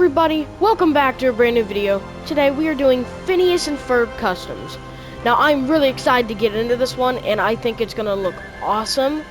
everybody, welcome back to a brand new video. Today we are doing Phineas and Ferb customs. Now I'm really excited to get into this one and I think it's gonna look awesome.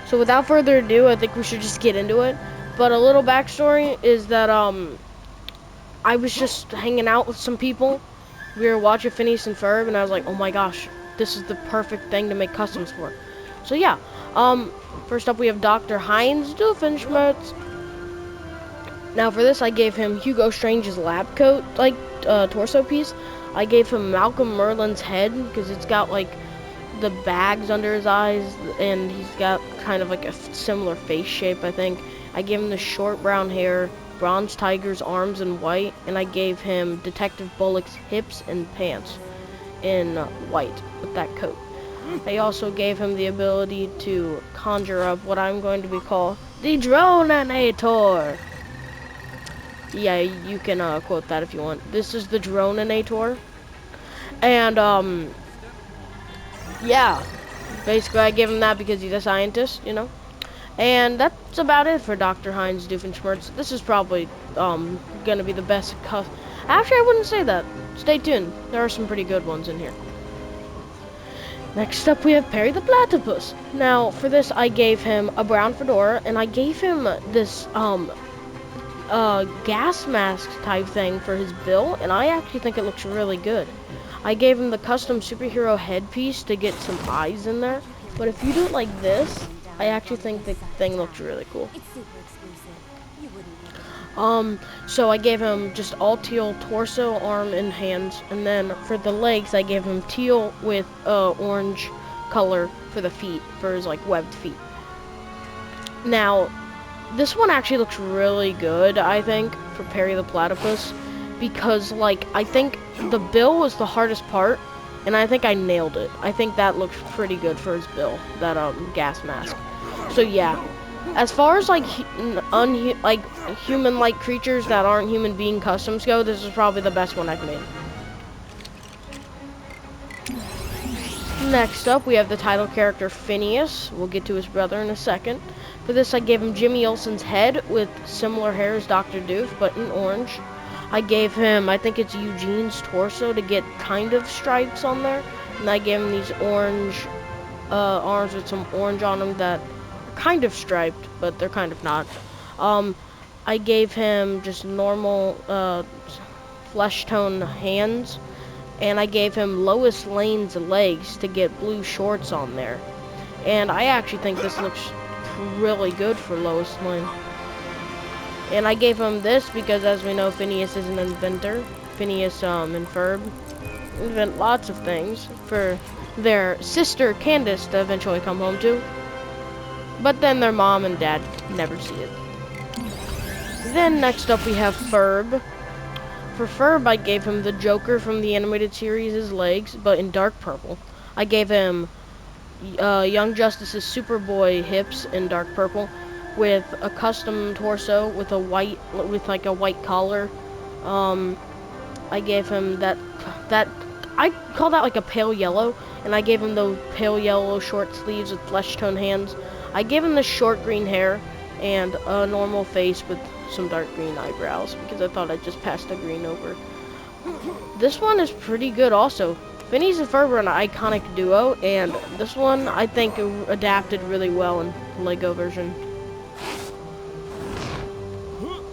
So without further ado, I think we should just get into it. But a little backstory is that I was just hanging out with some people. We were watching Phineas and Ferb and I was like, oh my gosh, this is the perfect thing to make customs for. So yeah, first up we have Dr. Hines Doofenshmirtz. Now for this, I gave him Hugo Strange's lab coat, torso piece. I gave him Malcolm Merlin's head, because it's got, like, the bags under his eyes, and he's got kind of, like, a similar face shape, I think. I gave him the short brown hair, Bronze Tiger's arms in white, and I gave him Detective Bullock's hips and pants in white with that coat. I also gave him the ability to conjure up what I'm going to be called the Droninator. Yeah, you can quote that if you want. This is the Droninator. And, yeah. Basically, I gave him that because he's a scientist, you know. And that's about it for Dr. Hines Doofenshmirtz. This is probably, gonna be the best Actually, I wouldn't say that. Stay tuned. There are some pretty good ones in here. Next up, we have Perry the Platypus. Now, for this, I gave him a brown fedora, and I gave him this, gas mask type thing for his bill, and I actually think it looks really good. I gave him the custom superhero headpiece to get some eyes in there, but if you do it like this, I actually think the thing looks really cool. So I gave him just all teal torso, arm, and hands, and then for the legs, I gave him teal with orange color for the feet, for his like webbed feet. Now, this one actually looks really good, I think, for Perry the Platypus, because, like, I think the bill was the hardest part, and I think I nailed it. I think that looks pretty good for his bill, that, gas mask. So, yeah. As far as, like, human-like creatures that aren't human being customs go, this is probably the best one I've made. Next up, we have the title character Phineas. We'll get to his brother in a second. For this, I gave him Jimmy Olsen's head with similar hair as Dr. Doof, but in orange. I gave him, I think it's Eugene's torso to get kind of stripes on there. And I gave him these orange arms with some orange on them that are kind of striped, but they're kind of not. I gave him just normal flesh tone hands. And I gave him Lois Lane's legs to get blue shorts on there. And I actually think this looks really good for Lois Lane. And I gave him this because, as we know, Phineas is an inventor. Phineas and Ferb invent lots of things for their sister Candice to eventually come home to. But then their mom and dad never see it. Then next up we have Ferb. For Ferb, I gave him the Joker from the animated series' legs, but in dark purple. I gave him Young Justice's Superboy hips in dark purple, with a custom torso with a white collar. I gave him that I call that like a pale yellow, and I gave him those pale yellow short sleeves with flesh tone hands. I gave him the short green hair and a normal face with some dark green eyebrows, because I thought I'd just pass the green over. This one is pretty good also. Phineas and Ferb are an iconic duo, and this one I think adapted really well in the Lego version.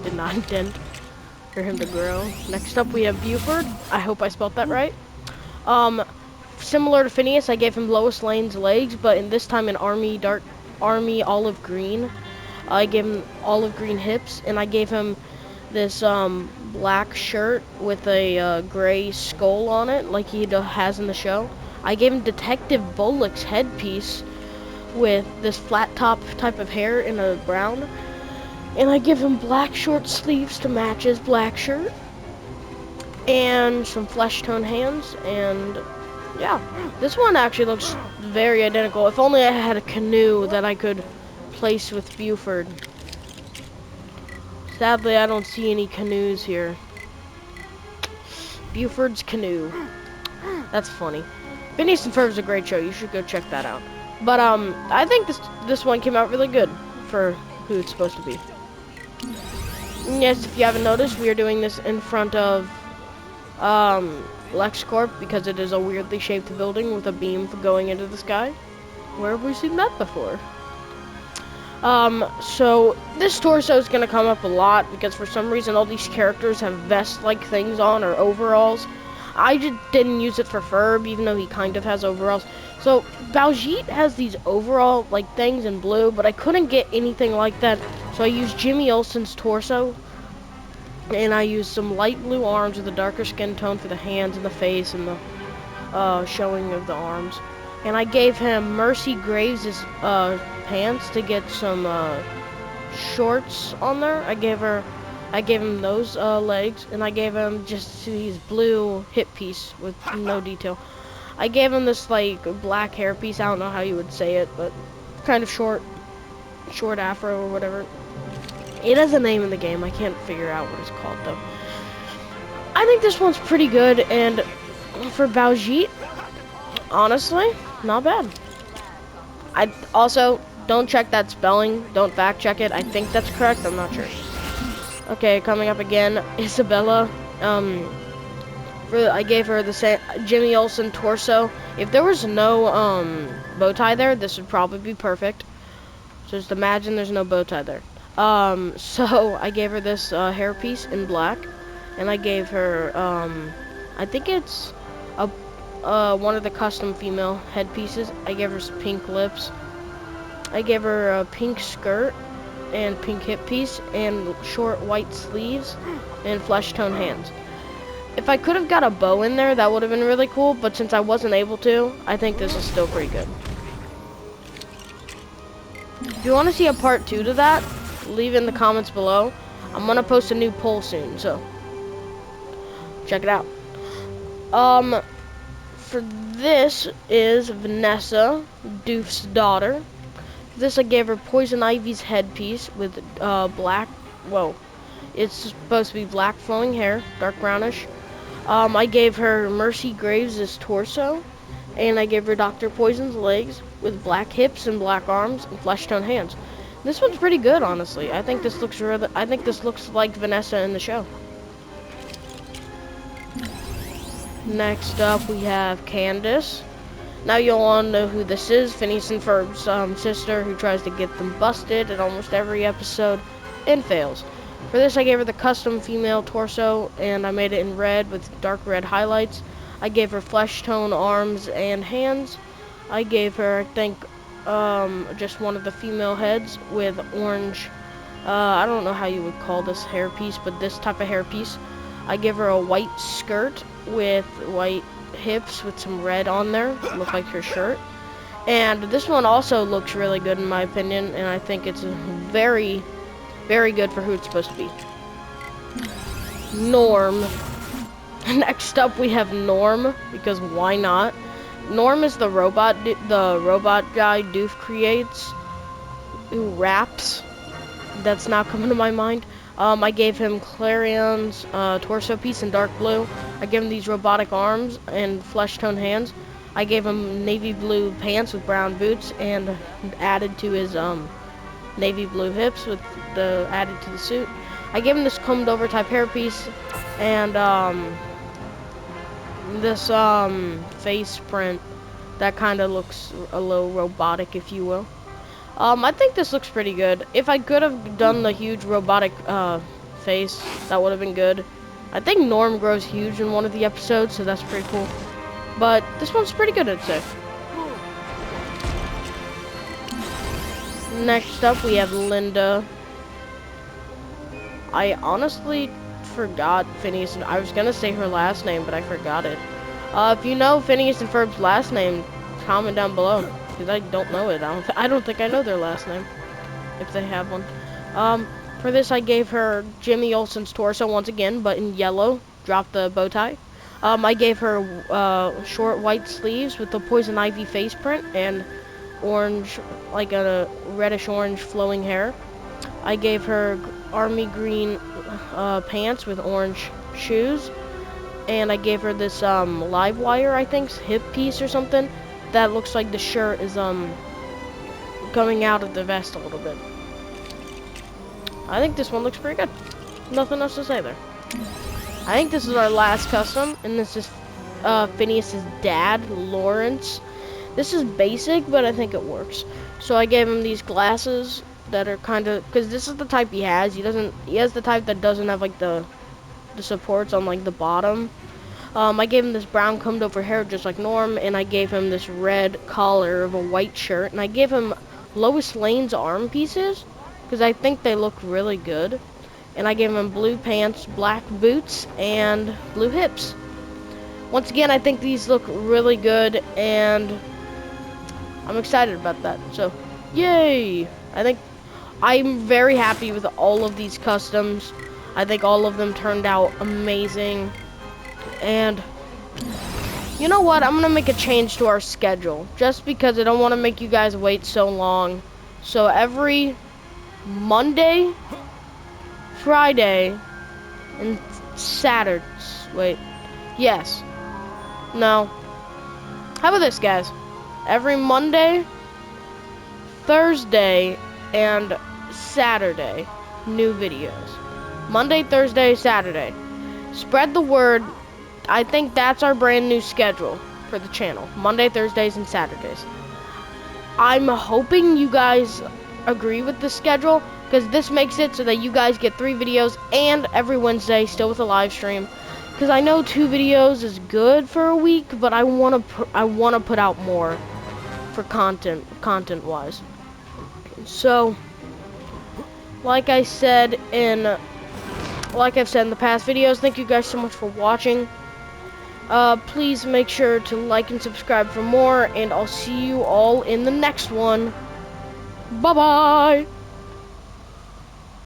Did not intend for him to grow. Next up we have Buford. I hope I spelled that right. Similar to Phineas, I gave him Lois Lane's legs, but in this time in army olive green. I gave him olive green hips, and I gave him this black shirt with a gray skull on it, like he has in the show. I gave him Detective Bullock's headpiece with this flat top type of hair in a brown, and I give him black short sleeves to match his black shirt, and some flesh tone hands, and yeah, this one actually looks very identical. If only I had a canoe that I could place with Buford. Sadly, I don't see any canoes here. Buford's canoe. That's funny. Phineas and Ferb is a great show. You should go check that out. But I think this one came out really good for who it's supposed to be. Yes, if you haven't noticed, we are doing this in front of LexCorp because it is a weirdly shaped building with a beam going into the sky. Where have we seen that before? So this torso is gonna come up a lot because for some reason all these characters have vest-like things on or overalls. I just didn't use it for Ferb, even though he kind of has overalls. So Baljeet has these overall like things in blue, but I couldn't get anything like that. So I used Jimmy Olsen's torso, and I used some light blue arms with a darker skin tone for the hands and the face and the showing of the arms. And I gave him Mercy Graves' pants to get some shorts on there. I gave him those legs, and I gave him just these blue hip piece with no detail. I gave him this like black hair piece. I don't know how you would say it, but kind of short afro or whatever. It has a name in the game. I can't figure out what it's called though. I think this one's pretty good, and for Baljeet, honestly, not bad. I also don't check that spelling. Don't fact check it. I think that's correct. I'm not sure. Okay, coming up again, Isabella. I gave her the same Jimmy Olsen torso. If there was no bow tie there, this would probably be perfect. So just imagine there's no bow tie there. So I gave her this hair piece in black, and I gave her I think it's one of the custom female headpieces. I gave her some pink lips. I gave her a pink skirt and pink hip piece and short white sleeves and flesh tone hands. If I could have got a bow in there, that would have been really cool, but since I wasn't able to, I think this is still pretty good. If you want to see a part 2 to that, leave in the comments below. I'm going to post a new poll soon, so check it out. For this is Vanessa, Doof's daughter. For this I gave her Poison Ivy's headpiece with black, it's supposed to be black flowing hair, dark brownish. I gave her Mercy Graves' torso, and I gave her Dr. Poison's legs with black hips and black arms and flesh tone hands. This one's pretty good, honestly. I think this looks like Vanessa in the show. Next up, we have Candice. Now you'll all know who this is. Phineas and Ferb's sister, who tries to get them busted in almost every episode and fails. For this, I gave her the custom female torso, and I made it in red with dark red highlights. I gave her flesh tone arms and hands. I gave her, I think, just one of the female heads with orange, I don't know how you would call this hairpiece, but this type of hairpiece. I gave her a white skirt with white hips with some red on there, look like her shirt. And this one also looks really good in my opinion, and I think it's very, very good for who it's supposed to be. Norm. Next up we have Norm, because why not? Norm is the robot guy Doof creates, who raps. That's now coming to my mind. I gave him Clarion's torso piece in dark blue. I gave him these robotic arms and flesh tone hands. I gave him navy blue pants with brown boots, and added to his navy blue hips with added to the suit. I gave him this combed over type hairpiece and this face print that kind of looks a little robotic, if you will. I think this looks pretty good. If I could have done the huge robotic face, that would have been good. I think Norm grows huge in one of the episodes, so that's pretty cool. But this one's pretty good, I'd say. Next up, we have Linda. I honestly forgot Phineas. I was gonna say her last name, but I forgot it. If you know Phineas and Ferb's last name, comment down below, because I don't know it. I don't think I know their last name, if they have one. For this, I gave her Jimmy Olsen's torso once again, but in yellow. Drop the bow tie. I gave her short white sleeves with the Poison Ivy face print and orange, like a reddish-orange flowing hair. I gave her army green pants with orange shoes. And I gave her this live wire, I think, hip piece or something. That looks like the shirt is coming out of the vest a little bit. I think this one looks pretty good. nothing else to say there. I think this is our last custom, and this is Phineas's dad, Lawrence. This is basic, but I think it works. So I gave him these glasses that are kind of, because this is the type he has. He has the type that doesn't have like the supports on like the bottom. I gave him this brown combed over hair just like Norm, and I gave him this red collar of a white shirt, and I gave him Lois Lane's arm pieces because I think they look really good. And I gave him blue pants, black boots, and blue hips. Once again, I think these look really good, and I'm excited about that. So, yay! I think I'm very happy with all of these customs. I think all of them turned out amazing. And you know what? I'm gonna make a change to our schedule just because I don't want to make you guys wait so long. So every Monday, Friday, and Saturday. Wait. Yes. No. How about this, guys? Every Monday, Thursday, and Saturday, new videos. Monday, Thursday, Saturday. Spread the word. I think that's our brand new schedule for the channel. Monday, Thursdays, and Saturdays. I'm hoping you guys agree with this schedule, because this makes it so that you guys get 3 videos and every Wednesday still with a live stream. Because I know 2 videos is good for a week, but I want to put out more for content wise. So, like I've said in the past videos, thank you guys so much for watching. Please make sure to like and subscribe for more, and I'll see you all in the next one. Bye bye.